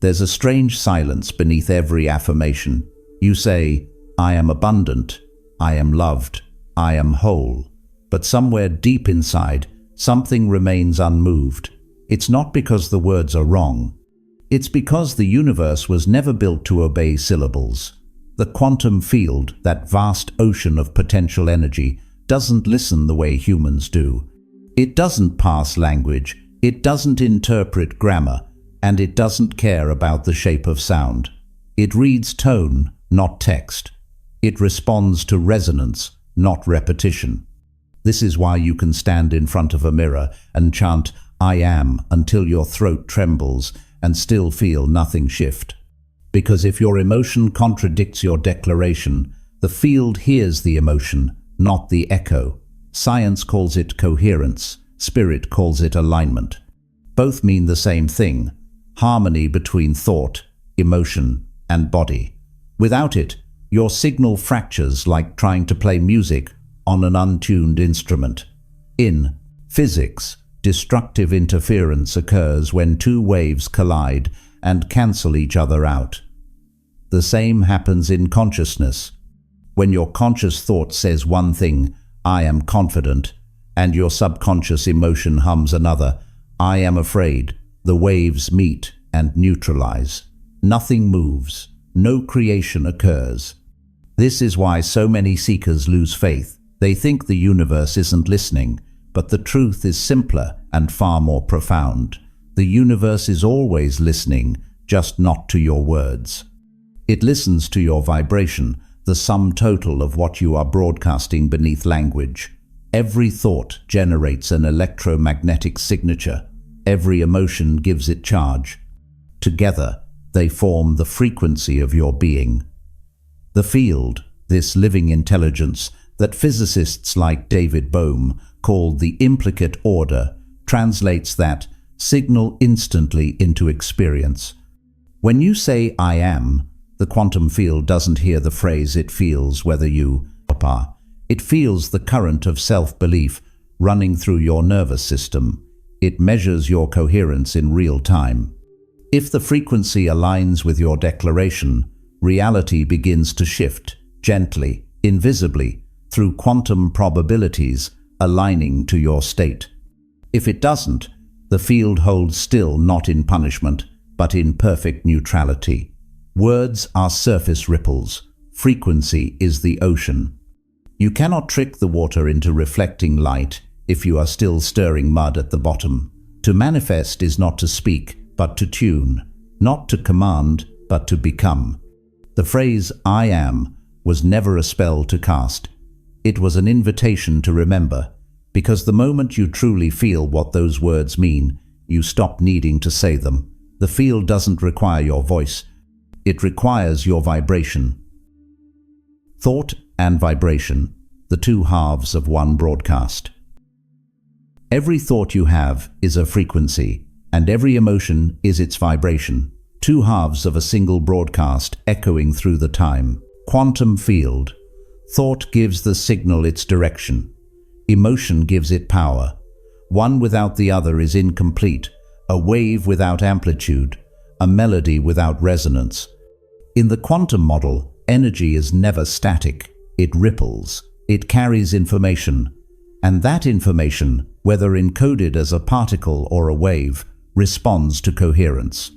There's a strange silence beneath every affirmation. You say, "I am abundant, I am loved, I am whole." But somewhere deep inside, something remains unmoved. It's not because the words are wrong. It's because the universe was never built to obey syllables. The quantum field, that vast ocean of potential energy, doesn't listen the way humans do. It doesn't parse language, it doesn't interpret grammar, and it doesn't care about the shape of sound. It reads tone, not text. It responds to resonance, not repetition. This is why you can stand in front of a mirror and chant, "I am," until your throat trembles and still feel nothing shift. Because if your emotion contradicts your declaration, the field hears the emotion, not the echo. Science calls it coherence, spirit calls it alignment. Both mean the same thing: harmony between thought, emotion, and body. Without it, your signal fractures like trying to play music on an untuned instrument. In physics, destructive interference occurs when two waves collide and cancel each other out. The same happens in consciousness. When your conscious thought says one thing, "I am confident," and your subconscious emotion hums another, "I am afraid," the waves meet and neutralize. Nothing moves. No creation occurs. This is why so many seekers lose faith. They think the universe isn't listening, but the truth is simpler and far more profound. The universe is always listening, just not to your words. It listens to your vibration, the sum total of what you are broadcasting beneath language. Every thought generates an electromagnetic signature. Every emotion gives it charge. Together, they form the frequency of your being. The field, this living intelligence that physicists like David Bohm called the implicate order, translates that signal instantly into experience. When you say "I am," the quantum field doesn't hear the phrase, it feels whether you are. It feels the current of self-belief running through your nervous system. It measures your coherence in real time. If the frequency aligns with your declaration, reality begins to shift, gently, invisibly, through quantum probabilities aligning to your state. If it doesn't, the field holds still, not in punishment, but in perfect neutrality. Words are surface ripples. Frequency is the ocean. You cannot trick the water into reflecting light if you are still stirring mud at the bottom. To manifest is not to speak, but to tune. Not to command, but to become. The phrase "I am" was never a spell to cast. It was an invitation to remember, because the moment you truly feel what those words mean, you stop needing to say them. The field doesn't require your voice. It requires your vibration. Thought and vibration, the two halves of one broadcast. Every thought you have is a frequency, and every emotion is its vibration. Two halves of a single broadcast echoing through the time. Quantum field. Thought gives the signal its direction. Emotion gives it power. One without the other is incomplete, a wave without amplitude, a melody without resonance. In the quantum model, energy is never static. It ripples. It carries information. And that information, whether encoded as a particle or a wave, responds to coherence.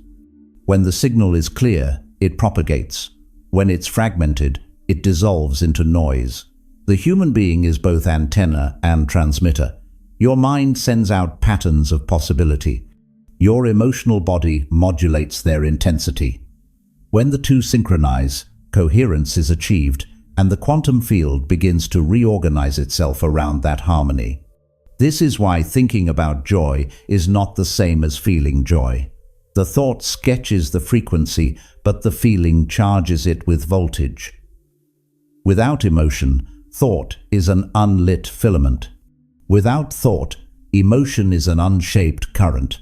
When the signal is clear, it propagates. When it's fragmented, it dissolves into noise. The human being is both antenna and transmitter. Your mind sends out patterns of possibility. Your emotional body modulates their intensity. When the two synchronize, coherence is achieved, and the quantum field begins to reorganize itself around that harmony. This is why thinking about joy is not the same as feeling joy. The thought sketches the frequency, but the feeling charges it with voltage. Without emotion, thought is an unlit filament. Without thought, emotion is an unshaped current.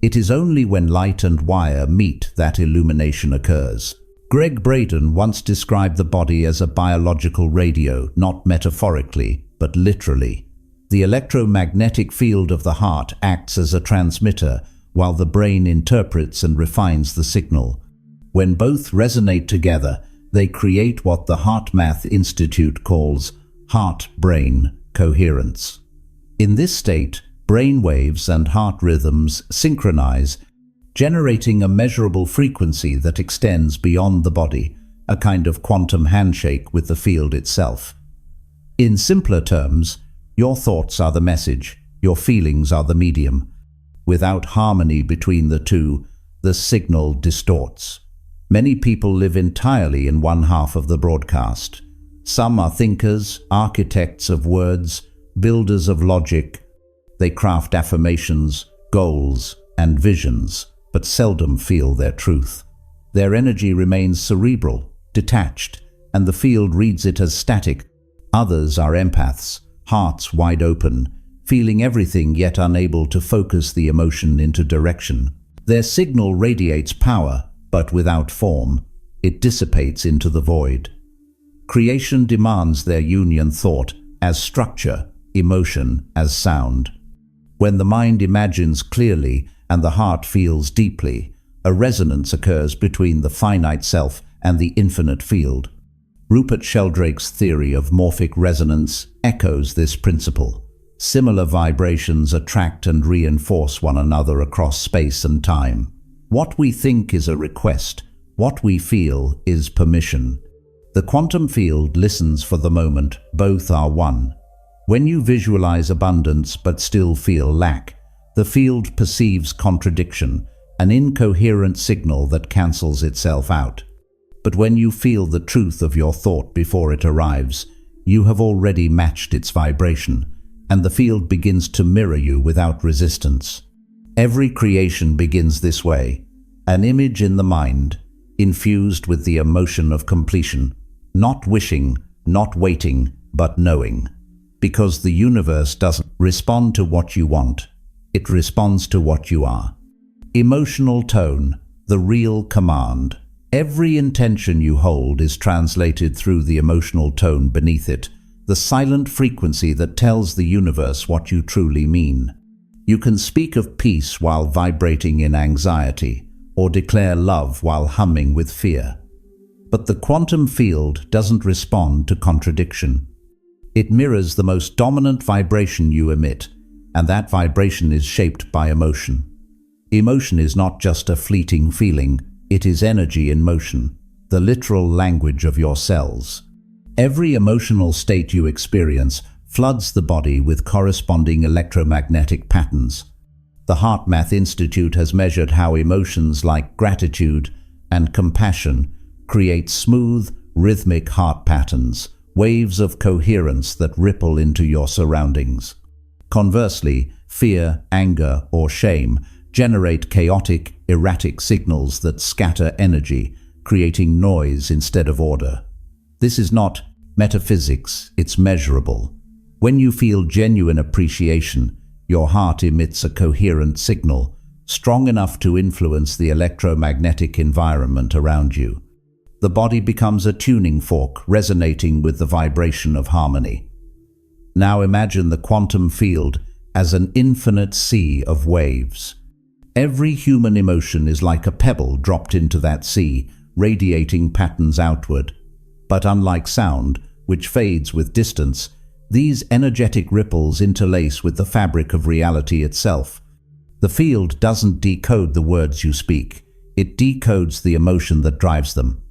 It is only when light and wire meet that illumination occurs. Greg Braden once described the body as a biological radio, not metaphorically, but literally. The electromagnetic field of the heart acts as a transmitter, while the brain interprets and refines the signal. When both resonate together, they create what the HeartMath Institute calls heart-brain coherence. In this state, brain waves and heart rhythms synchronize, generating a measurable frequency that extends beyond the body, a kind of quantum handshake with the field itself. In simpler terms, your thoughts are the message, your feelings are the medium. Without harmony between the two, the signal distorts. Many people live entirely in one half of the broadcast. Some are thinkers, architects of words, builders of logic. They craft affirmations, goals, and visions, but seldom feel their truth. Their energy remains cerebral, detached, and the field reads it as static. Others are empaths, hearts wide open, feeling everything yet unable to focus the emotion into direction. Their signal radiates power, but without form. It dissipates into the void. Creation demands their union, thought as structure, emotion as sound. When the mind imagines clearly and the heart feels deeply, a resonance occurs between the finite self and the infinite field. Rupert Sheldrake's theory of morphic resonance echoes this principle. Similar vibrations attract and reinforce one another across space and time. What we think is a request, what we feel is permission. The quantum field listens for the moment, both are one. When you visualize abundance but still feel lack, the field perceives contradiction, an incoherent signal that cancels itself out. But when you feel the truth of your thought before it arrives, you have already matched its vibration, and the field begins to mirror you without resistance. Every creation begins this way, an image in the mind, infused with the emotion of completion, not wishing, not waiting, but knowing. Because the universe doesn't respond to what you want, it responds to what you are. Emotional tone, the real command. Every intention you hold is translated through the emotional tone beneath it, the silent frequency that tells the universe what you truly mean. You can speak of peace while vibrating in anxiety, or declare love while humming with fear. But the quantum field doesn't respond to contradiction. It mirrors the most dominant vibration you emit, and that vibration is shaped by emotion. Emotion is not just a fleeting feeling, it is energy in motion, the literal language of your cells. Every emotional state you experience floods the body with corresponding electromagnetic patterns. The HeartMath Institute has measured how emotions like gratitude and compassion create smooth, rhythmic heart patterns, waves of coherence that ripple into your surroundings. Conversely, fear, anger, or shame generate chaotic, erratic signals that scatter energy, creating noise instead of order. This is not metaphysics, it's measurable. When you feel genuine appreciation, your heart emits a coherent signal, strong enough to influence the electromagnetic environment around you. The body becomes a tuning fork, resonating with the vibration of harmony. Now imagine the quantum field as an infinite sea of waves. Every human emotion is like a pebble dropped into that sea, radiating patterns outward. But unlike sound, which fades with distance, these energetic ripples interlace with the fabric of reality itself. The field doesn't decode the words you speak, it decodes the emotion that drives them.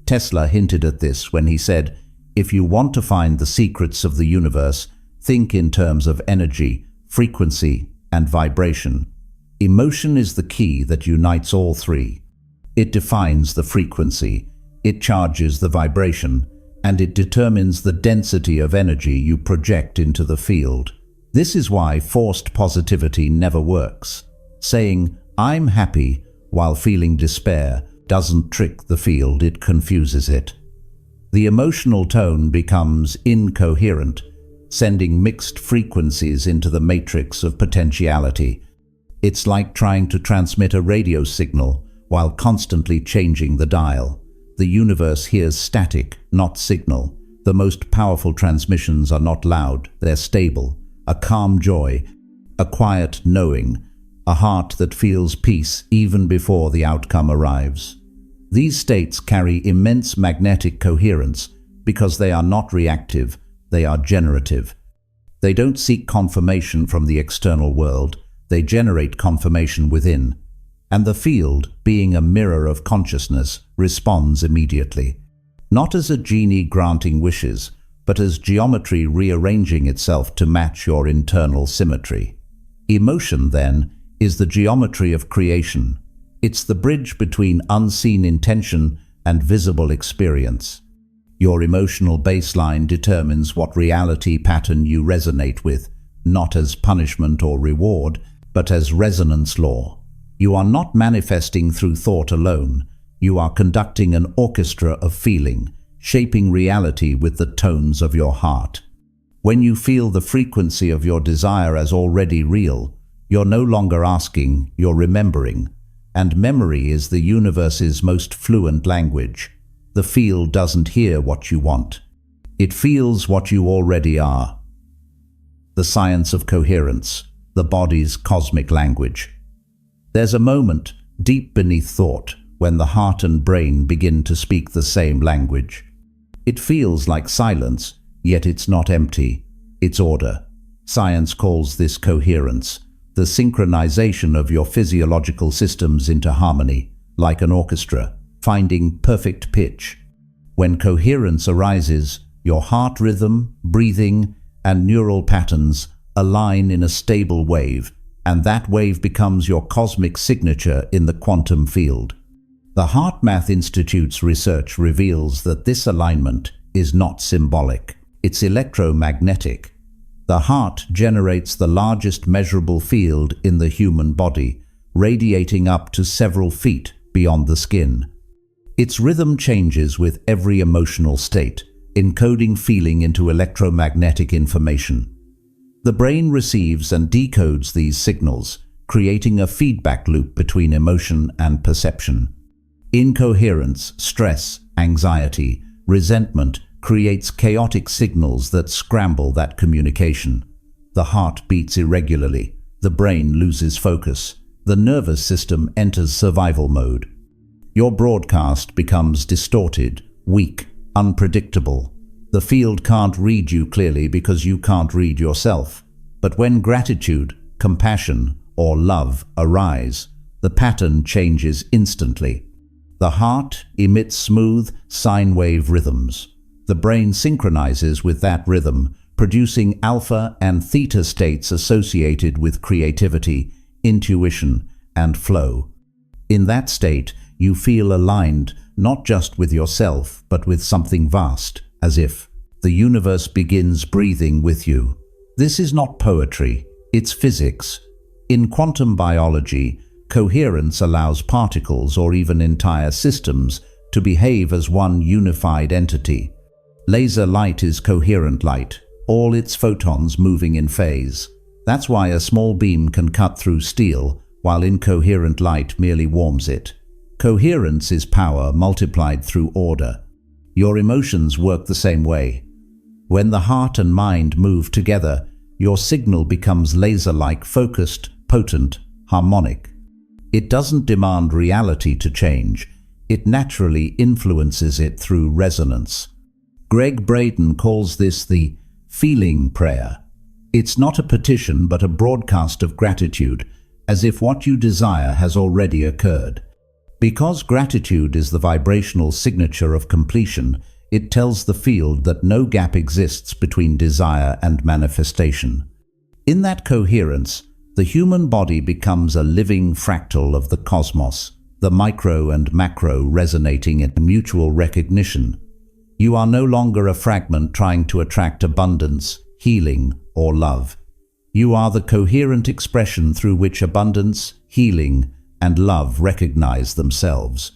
Tesla hinted at this when he said, "If you want to find the secrets of the universe, think in terms of energy, frequency, and vibration." Emotion is the key that unites all three. It defines the frequency, it charges the vibration, and it determines the density of energy you project into the field. This is why forced positivity never works. Saying, "I'm happy," while feeling despair doesn't trick the field, it confuses it. The emotional tone becomes incoherent, sending mixed frequencies into the matrix of potentiality. It's like trying to transmit a radio signal while constantly changing the dial. The universe hears static, not signal. The most powerful transmissions are not loud, they're stable. A calm joy, a quiet knowing, a heart that feels peace even before the outcome arrives. These states carry immense magnetic coherence because they are not reactive, they are generative. They don't seek confirmation from the external world, they generate confirmation within. And the field, being a mirror of consciousness, responds immediately. Not as a genie granting wishes, but as geometry rearranging itself to match your internal symmetry. Emotion, then, is the geometry of creation. It's the bridge between unseen intention and visible experience. Your emotional baseline determines what reality pattern you resonate with, not as punishment or reward, but as resonance law. You are not manifesting through thought alone. You are conducting an orchestra of feeling, shaping reality with the tones of your heart. When you feel the frequency of your desire as already real, you're no longer asking, you're remembering. And memory is the universe's most fluent language. The field doesn't hear what you want. It feels what you already are. The science of coherence, the body's cosmic language. There's a moment, deep beneath thought, when the heart and brain begin to speak the same language. It feels like silence, yet it's not empty. It's order. Science calls this coherence, the synchronization of your physiological systems into harmony, like an orchestra, finding perfect pitch. When coherence arises, your heart rhythm, breathing, and neural patterns align in a stable wave, and that wave becomes your cosmic signature in the quantum field. The HeartMath Institute's research reveals that this alignment is not symbolic, it's electromagnetic. The heart generates the largest measurable field in the human body, radiating up to several feet beyond the skin. Its rhythm changes with every emotional state, encoding feeling into electromagnetic information. The brain receives and decodes these signals, creating a feedback loop between emotion and perception. Incoherence, stress, anxiety, resentment creates chaotic signals that scramble that communication. The heart beats irregularly, the brain loses focus, the nervous system enters survival mode. Your broadcast becomes distorted, weak, unpredictable. The field can't read you clearly because you can't read yourself. But when gratitude, compassion, or love arise, the pattern changes instantly. The heart emits smooth, sine wave rhythms. The brain synchronizes with that rhythm, producing alpha and theta states associated with creativity, intuition, and flow. In that state, you feel aligned not just with yourself, but with something vast, as if the universe begins breathing with you. This is not poetry, it's physics. In quantum biology, coherence allows particles or even entire systems to behave as one unified entity. Laser light is coherent light, all its photons moving in phase. That's why a small beam can cut through steel, while incoherent light merely warms it. Coherence is power multiplied through order. Your emotions work the same way. When the heart and mind move together, your signal becomes laser-like, focused, potent, harmonic. It doesn't demand reality to change. It naturally influences it through resonance. Gregg Braden calls this the feeling prayer. It's not a petition but a broadcast of gratitude, as if what you desire has already occurred. Because gratitude is the vibrational signature of completion, it tells the field that no gap exists between desire and manifestation. In that coherence, the human body becomes a living fractal of the cosmos, the micro and macro resonating in mutual recognition. You are no longer a fragment trying to attract abundance, healing, or love. You are the coherent expression through which abundance, healing, and love recognize themselves.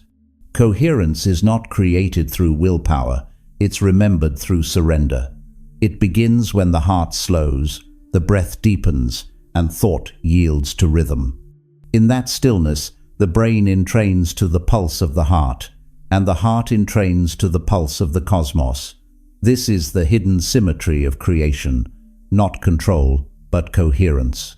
Coherence is not created through willpower, it's remembered through surrender. It begins when the heart slows, the breath deepens, and thought yields to rhythm. In that stillness, the brain entrains to the pulse of the heart, and the heart entrains to the pulse of the cosmos. This is the hidden symmetry of creation, not control, but coherence.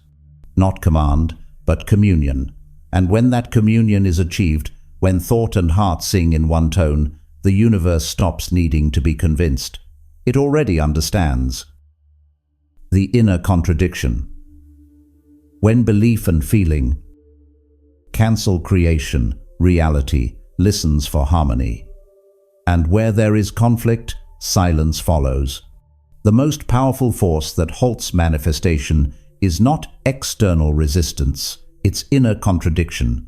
Not command, but communion. And when that communion is achieved, when thought and heart sing in one tone, the universe stops needing to be convinced. It already understands. The inner contradiction. When belief and feeling cancel creation, reality listens for harmony. And where there is conflict, silence follows. The most powerful force that halts manifestation is not external resistance, it's inner contradiction.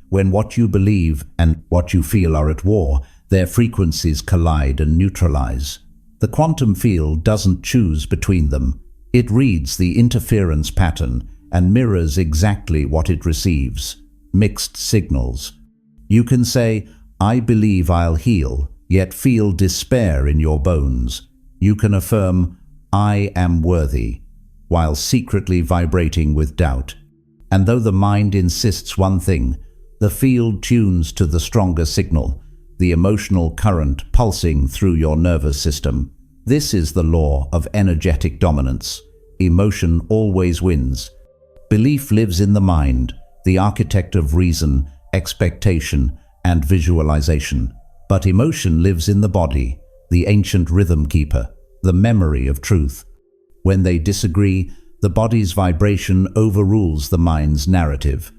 When what you believe and what you feel are at war, their frequencies collide and neutralize. The quantum field doesn't choose between them. It reads the interference pattern and mirrors exactly what it receives. Mixed signals. You can say, "I believe I'll heal," yet feel despair in your bones. You can affirm, "I am worthy," while secretly vibrating with doubt. And though the mind insists one thing, the field tunes to the stronger signal, the emotional current pulsing through your nervous system. This is the law of energetic dominance. Emotion always wins. Belief lives in the mind, the architect of reason, expectation, and visualization. But emotion lives in the body, the ancient rhythm keeper, the memory of truth. When they disagree, the body's vibration overrules the mind's narrative.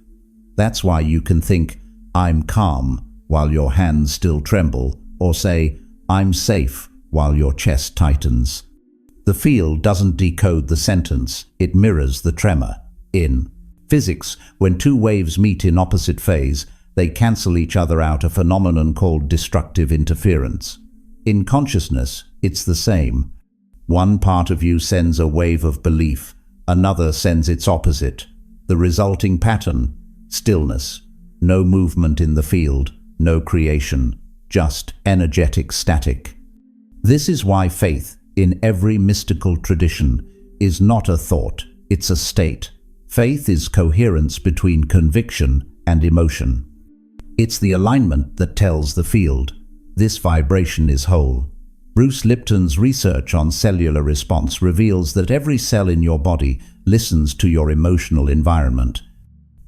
That's why you can think, "I'm calm," while your hands still tremble, or say, "I'm safe," while your chest tightens. The field doesn't decode the sentence, it mirrors the tremor. In physics, when two waves meet in opposite phase, they cancel each other out, a phenomenon called destructive interference. In consciousness, it's the same. One part of you sends a wave of belief, another sends its opposite. The resulting pattern: stillness. No movement in the field, no creation, just energetic static. This is why faith, in every mystical tradition, is not a thought, it's a state. Faith is coherence between conviction and emotion. It's the alignment that tells the field, this vibration is whole. Bruce Lipton's research on cellular response reveals that every cell in your body listens to your emotional environment.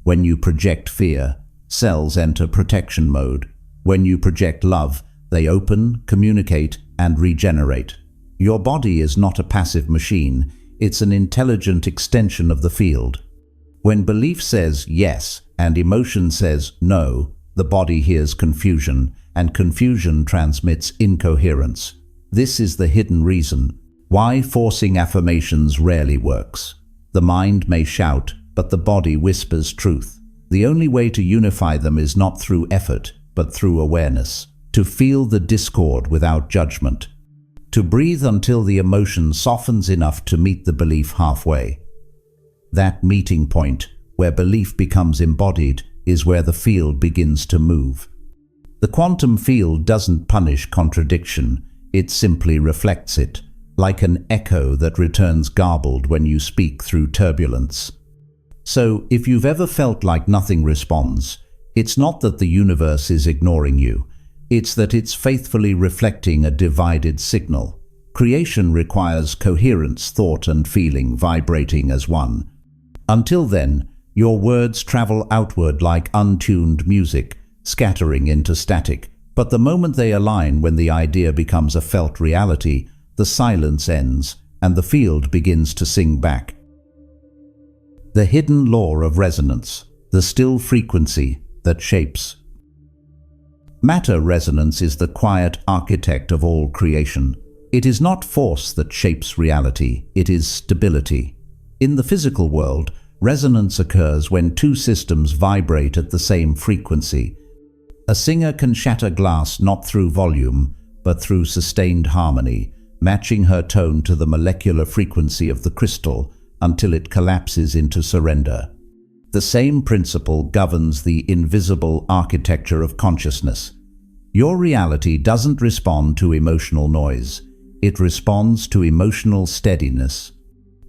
When you project fear, cells enter protection mode. When you project love, they open, communicate, and regenerate. Your body is not a passive machine, it's an intelligent extension of the field. When belief says yes and emotion says no, the body hears confusion, and confusion transmits incoherence. This is the hidden reason why forcing affirmations rarely works. The mind may shout, but the body whispers truth. The only way to unify them is not through effort, but through awareness. To feel the discord without judgment. To breathe until the emotion softens enough to meet the belief halfway. That meeting point, where belief becomes embodied, is where the field begins to move. The quantum field doesn't punish contradiction, it simply reflects it, like an echo that returns garbled when you speak through turbulence. So, if you've ever felt like nothing responds, it's not that the universe is ignoring you, it's that it's faithfully reflecting a divided signal. Creation requires coherence, thought and feeling vibrating as one. Until then, your words travel outward like untuned music, scattering into static. But the moment they align, when the idea becomes a felt reality, the silence ends and the field begins to sing back. The hidden law of resonance, the still frequency that shapes. Matter resonance is the quiet architect of all creation. It is not force that shapes reality, it is stability. In the physical world, resonance occurs when two systems vibrate at the same frequency. A singer can shatter glass not through volume, but through sustained harmony, matching her tone to the molecular frequency of the crystal until it collapses into surrender. The same principle governs the invisible architecture of consciousness. Your reality doesn't respond to emotional noise. It responds to emotional steadiness.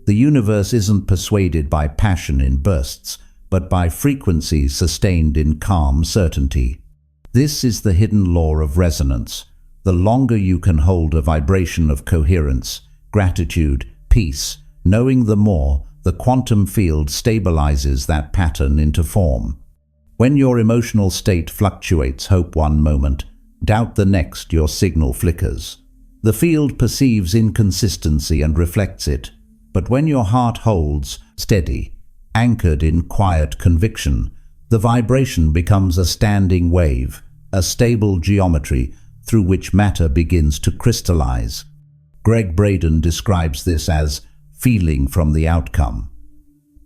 The universe isn't persuaded by passion in bursts, but by frequencies sustained in calm certainty. This is the hidden law of resonance. The longer you can hold a vibration of coherence, gratitude, peace, knowing the more, the quantum field stabilizes that pattern into form. When your emotional state fluctuates, hope one moment, doubt the next, your signal flickers. The field perceives inconsistency and reflects it, but when your heart holds steady, anchored in quiet conviction, the vibration becomes a standing wave, a stable geometry through which matter begins to crystallize. Gregg Braden describes this as feeling from the outcome.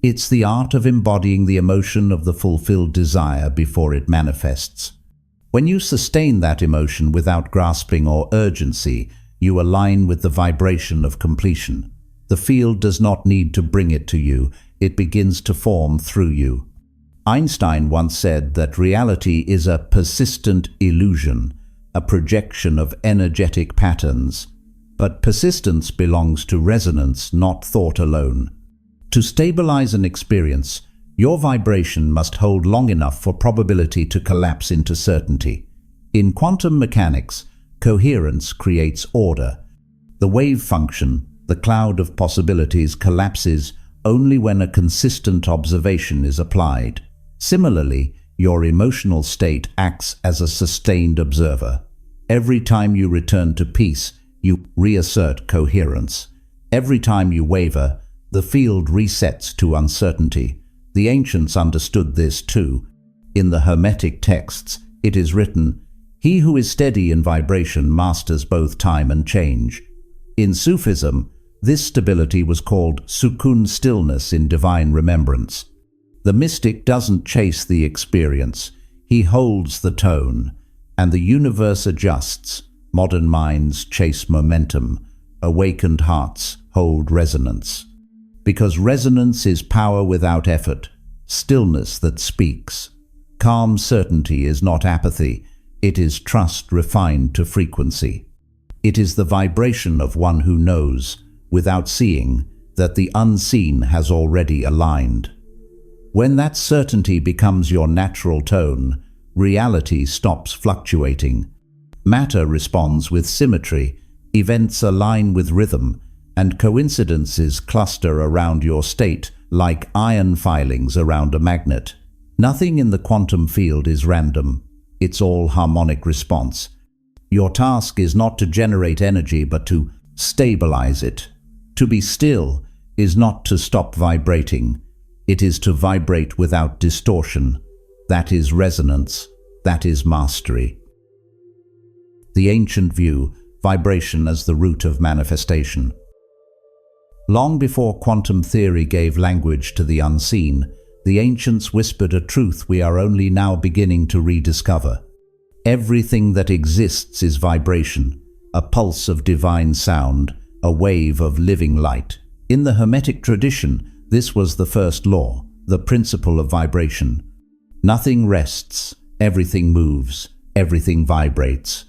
It's the art of embodying the emotion of the fulfilled desire before it manifests. When you sustain that emotion without grasping or urgency, you align with the vibration of completion. The field does not need to bring it to you, it begins to form through you. Einstein once said that reality is a persistent illusion, a projection of energetic patterns. But persistence belongs to resonance, not thought alone. To stabilize an experience, your vibration must hold long enough for probability to collapse into certainty. In quantum mechanics, coherence creates order. The wave function, the cloud of possibilities, collapses only when a consistent observation is applied. Similarly, your emotional state acts as a sustained observer. Every time you return to peace, you reassert coherence. Every time you waver, the field resets to uncertainty. The ancients understood this too. In the Hermetic texts, it is written, "He who is steady in vibration masters both time and change." In Sufism, this stability was called sukun, stillness in divine remembrance. The mystic doesn't chase the experience, he holds the tone, and the universe adjusts. Modern minds chase momentum, awakened hearts hold resonance. Because resonance is power without effort, stillness that speaks. Calm certainty is not apathy, it is trust refined to frequency. It is the vibration of one who knows, without seeing, that the unseen has already aligned. When that certainty becomes your natural tone, reality stops fluctuating. Matter responds with symmetry, events align with rhythm, and coincidences cluster around your state like iron filings around a magnet. Nothing in the quantum field is random. It's all harmonic response. Your task is not to generate energy, but to stabilize it. To be still is not to stop vibrating. It is to vibrate without distortion. That is resonance. That is mastery. The ancient view, vibration as the root of manifestation. Long before quantum theory gave language to the unseen, the ancients whispered a truth we are only now beginning to rediscover. Everything that exists is vibration, a pulse of divine sound, a wave of living light. In the Hermetic tradition, this was the first law, the principle of vibration. Nothing rests, everything moves, everything vibrates.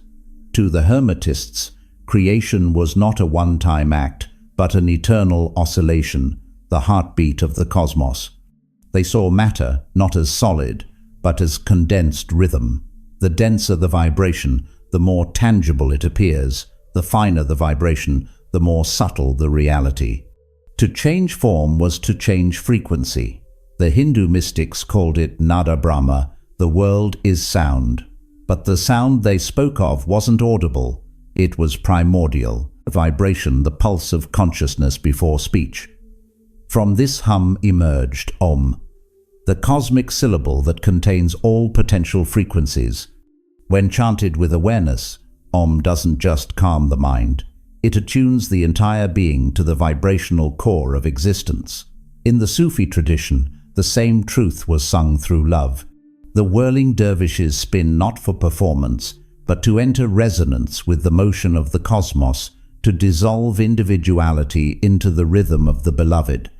To the Hermetists, creation was not a one-time act, but an eternal oscillation, the heartbeat of the cosmos. They saw matter not as solid, but as condensed rhythm. The denser the vibration, the more tangible it appears. The finer the vibration, the more subtle the reality. To change form was to change frequency. The Hindu mystics called it Nada Brahma, the world is sound. But the sound they spoke of wasn't audible, it was primordial, vibration, the pulse of consciousness before speech. From this hum emerged Om, the cosmic syllable that contains all potential frequencies. When chanted with awareness, Om doesn't just calm the mind, it attunes the entire being to the vibrational core of existence. In the Sufi tradition, the same truth was sung through love. The whirling dervishes spin not for performance, but to enter resonance with the motion of the cosmos, to dissolve individuality into the rhythm of the beloved.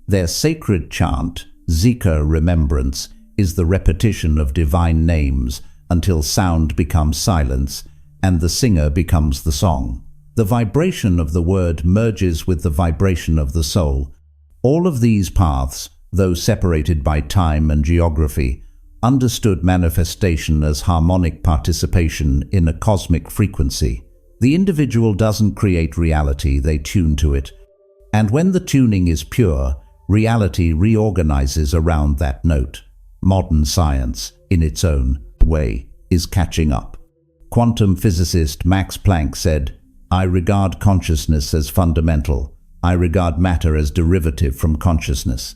Their sacred chant, zikr, remembrance, is the repetition of divine names until sound becomes silence and the singer becomes the song. The vibration of the word merges with the vibration of the soul. All of these paths, though separated by time and geography, understood manifestation as harmonic participation in a cosmic frequency. The individual doesn't create reality, they tune to it. And when the tuning is pure, Reality reorganizes around that note. Modern science, in its own way, is catching up. Quantum physicist Max Planck said, "I regard consciousness as fundamental. I regard matter as derivative from consciousness."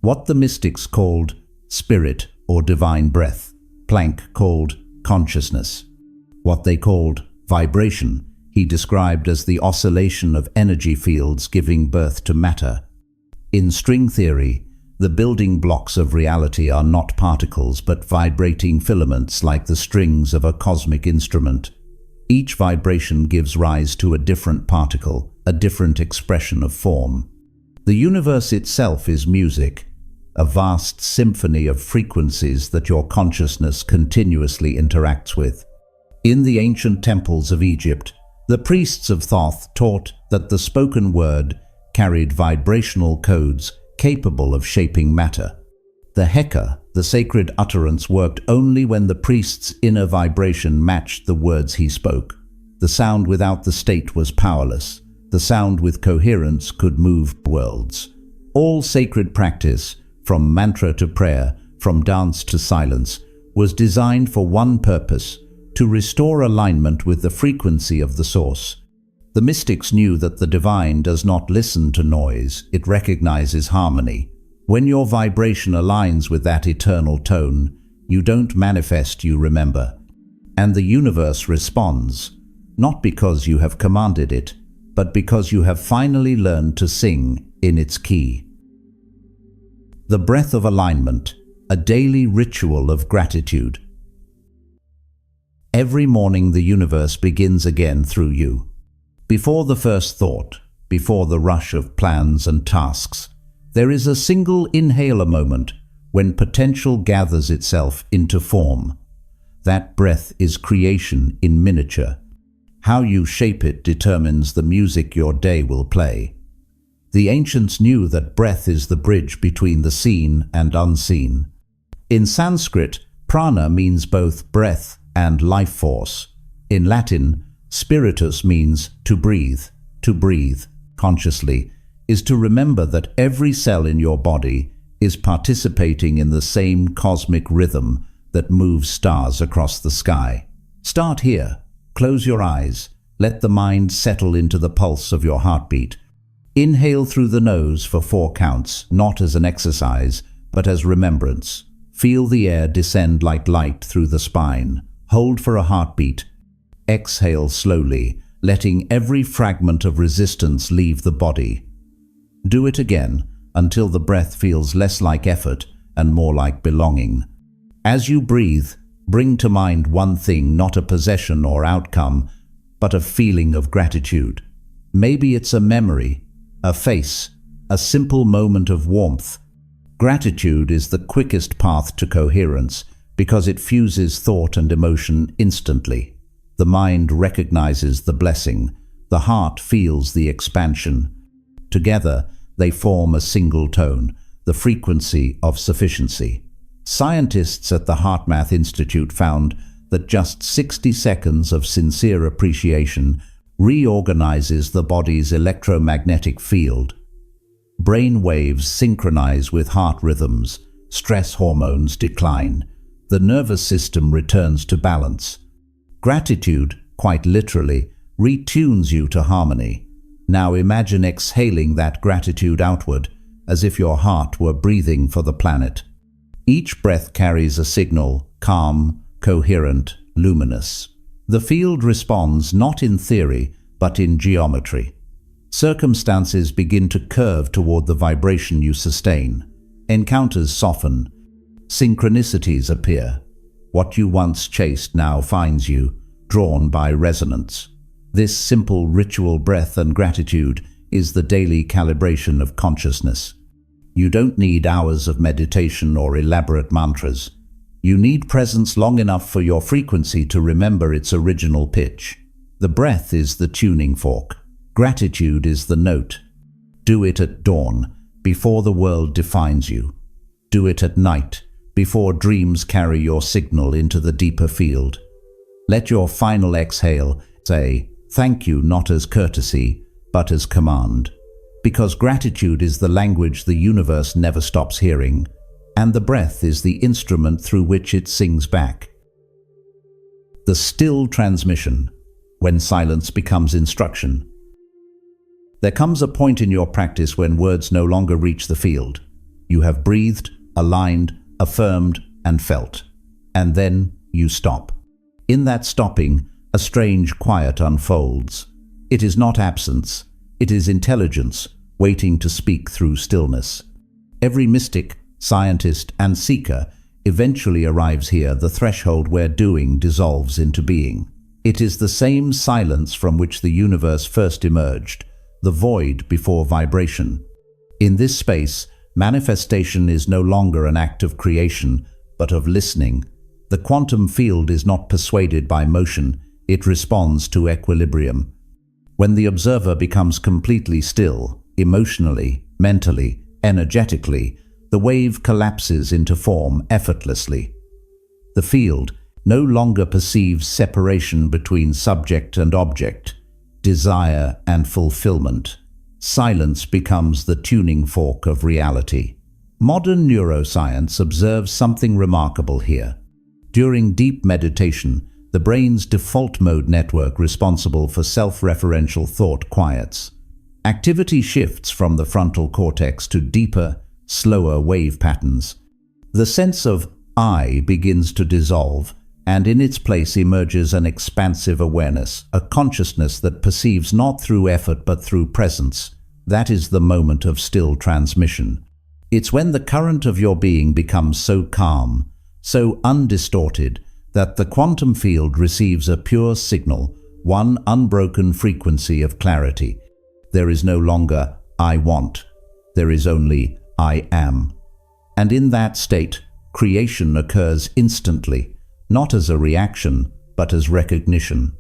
What the mystics called spirit or divine breath, Planck called consciousness. What they called vibration, he described as the oscillation of energy fields giving birth to matter. In string theory, the building blocks of reality are not particles but vibrating filaments like the strings of a cosmic instrument. Each vibration gives rise to a different particle, a different expression of form. The universe itself is music, a vast symphony of frequencies that your consciousness continuously interacts with. In the ancient temples of Egypt, the priests of Thoth taught that the spoken word carried vibrational codes capable of shaping matter. The Heka, the sacred utterance, worked only when the priest's inner vibration matched the words he spoke. The sound without the state was powerless. The sound with coherence could move worlds. All sacred practice, from mantra to prayer, from dance to silence, was designed for one purpose: to restore alignment with the frequency of the source. The mystics knew that the divine does not listen to noise, it recognizes harmony. When your vibration aligns with that eternal tone, you don't manifest, you remember. And the universe responds, not because you have commanded it, but because you have finally learned to sing in its key. The breath of alignment, a daily ritual of gratitude. Every morning the universe begins again through you. Before the first thought, before the rush of plans and tasks, there is a single inhaler moment when potential gathers itself into form. That breath is creation in miniature. How you shape it determines the music your day will play. The ancients knew that breath is the bridge between the seen and unseen. In Sanskrit, prana means both breath and life force. In Latin, spiritus means to breathe. To breathe consciously is to remember that every cell in your body is participating in the same cosmic rhythm that moves stars across the sky. Start here. Close your eyes. Let the mind settle into the pulse of your heartbeat. Inhale through the nose for 4 counts, not as an exercise, but as remembrance. Feel the air descend like light through the spine. Hold for a heartbeat. Exhale slowly, letting every fragment of resistance leave the body. Do it again until the breath feels less like effort and more like belonging. As you breathe, bring to mind one thing, not a possession or outcome, but a feeling of gratitude. Maybe it's a memory, a face, a simple moment of warmth. Gratitude is the quickest path to coherence because it fuses thought and emotion instantly. The mind recognizes the blessing, the heart feels the expansion. Together, they form a single tone, the frequency of sufficiency. Scientists at the HeartMath Institute found that just 60 seconds of sincere appreciation reorganizes the body's electromagnetic field. Brain waves synchronize with heart rhythms, stress hormones decline, the nervous system returns to balance. Gratitude, quite literally, retunes you to harmony. Now imagine exhaling that gratitude outward, as if your heart were breathing for the planet. Each breath carries a signal, calm, coherent, luminous. The field responds not in theory, but in geometry. Circumstances begin to curve toward the vibration you sustain. Encounters soften. Synchronicities appear. What you once chased now finds you, drawn by resonance. This simple ritual breath and gratitude is the daily calibration of consciousness. You don't need hours of meditation or elaborate mantras. You need presence long enough for your frequency to remember its original pitch. The breath is the tuning fork. Gratitude is the note. Do it at dawn, before the world defines you. Do it at night, before dreams carry your signal into the deeper field. Let your final exhale say, "Thank you," not as courtesy, but as command. Because gratitude is the language the universe never stops hearing, and the breath is the instrument through which it sings back. The still transmission, when silence becomes instruction. There comes a point in your practice when words no longer reach the field. You have breathed, aligned, affirmed, and felt. And then you stop. In that stopping, a strange quiet unfolds. It is not absence. It is intelligence, waiting to speak through stillness. Every mystic, scientist, and seeker eventually arrives here, the threshold where doing dissolves into being. It is the same silence from which the universe first emerged, the void before vibration. In this space, manifestation is no longer an act of creation, but of listening. The quantum field is not persuaded by motion, it responds to equilibrium. When the observer becomes completely still, emotionally, mentally, energetically, the wave collapses into form effortlessly. The field no longer perceives separation between subject and object, desire and fulfillment. Silence becomes the tuning fork of reality. Modern neuroscience observes something remarkable here. During deep meditation, the brain's default mode network responsible for self-referential thought quiets. Activity shifts from the frontal cortex to deeper, slower wave patterns. The sense of I begins to dissolve, and in its place emerges an expansive awareness, a consciousness that perceives not through effort but through presence. That is the moment of still transmission. It's when the current of your being becomes so calm, so undistorted, that the quantum field receives a pure signal, one unbroken frequency of clarity. There is no longer I want, there is only I am. And in that state, creation occurs instantly, not as a reaction, but as recognition.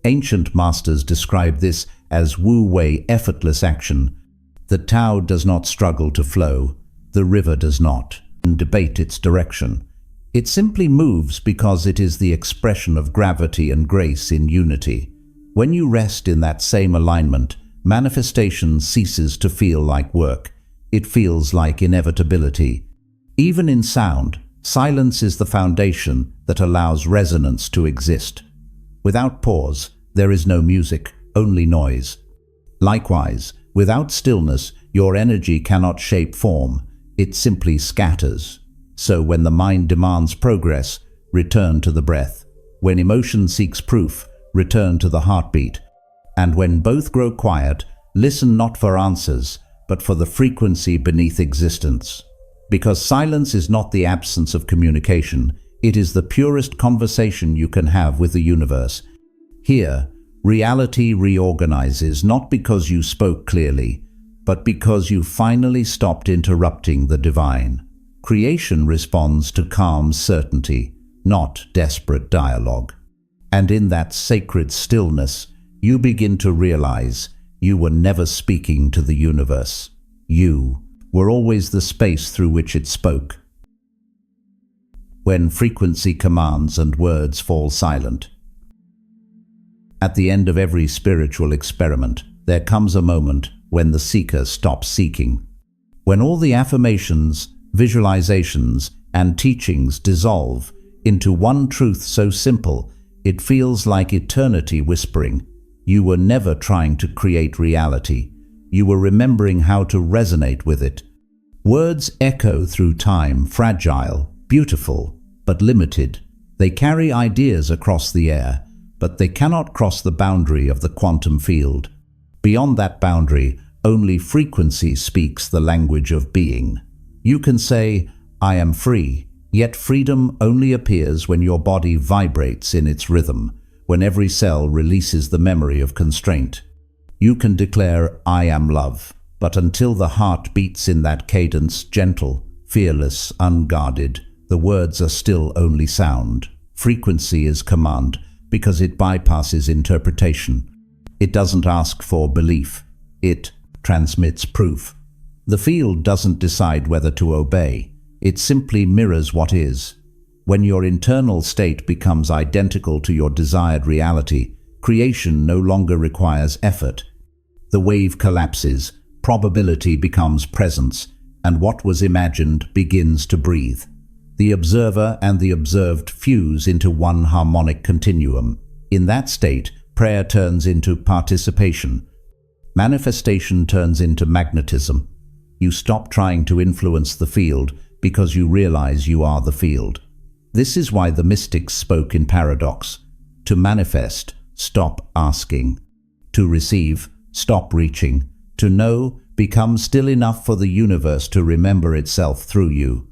Ancient masters describe this as wu-wei, effortless action. The Tao does not struggle to flow, the river does not debate its direction. It simply moves because it is the expression of gravity and grace in unity. When you rest in that same alignment, manifestation ceases to feel like work. It feels like inevitability. Even in sound, silence is the foundation that allows resonance to exist. Without pause, there is no music, only noise. Likewise, without stillness, your energy cannot shape form. It simply scatters. So when the mind demands progress, return to the breath. When emotion seeks proof, return to the heartbeat. And when both grow quiet, listen not for answers, but for the frequency beneath existence. Because silence is not the absence of communication, it is the purest conversation you can have with the universe. Here, reality reorganizes not because you spoke clearly, but because you finally stopped interrupting the divine. Creation responds to calm certainty, not desperate dialogue. And in that sacred stillness, you begin to realize you were never speaking to the universe. You were always the space through which it spoke. When frequency commands and words fall silent. At the end of every spiritual experiment, there comes a moment when the seeker stops seeking. When all the affirmations, visualizations, and teachings dissolve into one truth so simple, it feels like eternity whispering. You were never trying to create reality. You were remembering how to resonate with it. Words echo through time, fragile, beautiful, but limited. They carry ideas across the air, but they cannot cross the boundary of the quantum field. Beyond that boundary, only frequency speaks the language of being. You can say, I am free, yet freedom only appears when your body vibrates in its rhythm, when every cell releases the memory of constraint. You can declare, I am love, but until the heart beats in that cadence, gentle, fearless, unguarded, the words are still only sound. Frequency is command because it bypasses interpretation. It doesn't ask for belief. It transmits proof. The field doesn't decide whether to obey. It simply mirrors what is. When your internal state becomes identical to your desired reality, creation no longer requires effort. The wave collapses, Probability becomes presence, and what was imagined begins to breathe. The observer and the observed fuse into one harmonic continuum. In that state, prayer turns into participation. Manifestation turns into magnetism. You stop trying to influence the field because you realize you are the field. This is why the mystics spoke in paradox. To manifest, stop asking. To receive, stop reaching. To know, become still enough for the universe to remember itself through you.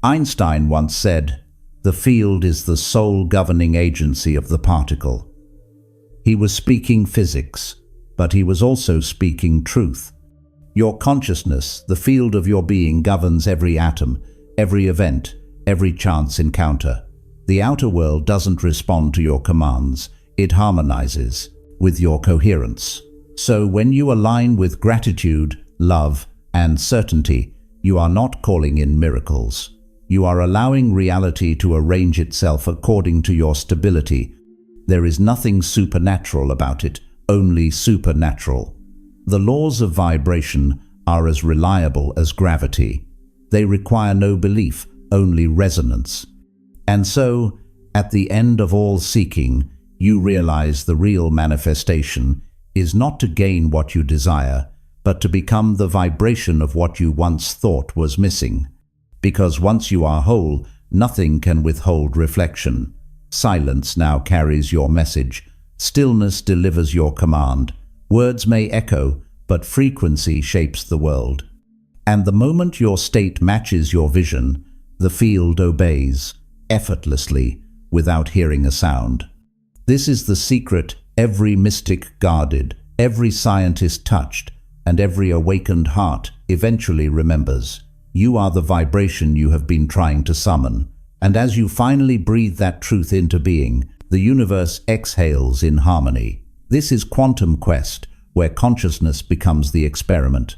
Einstein once said, "The field is the sole governing agency of the particle." He was speaking physics, but he was also speaking truth. Your consciousness, the field of your being, governs every atom, every event, every chance encounter. The outer world doesn't respond to your commands, it harmonizes with your coherence. So when you align with gratitude, love, and certainty, you are not calling in miracles. You are allowing reality to arrange itself according to your stability. There is nothing supernatural about it, only supernatural. The laws of vibration are as reliable as gravity. They require no belief, only resonance. And so, at the end of all seeking, you realize the real manifestation is not to gain what you desire, but to become the vibration of what you once thought was missing. Because once you are whole, nothing can withhold reflection. Silence now carries your message. Stillness delivers your command. Words may echo, but frequency shapes the world. And the moment your state matches your vision, the field obeys, effortlessly, without hearing a sound. This is the secret every mystic guarded, every scientist touched, and every awakened heart eventually remembers. You are the vibration you have been trying to summon. And as you finally breathe that truth into being, the universe exhales in harmony. This is Quantum Quest, where consciousness becomes the experiment.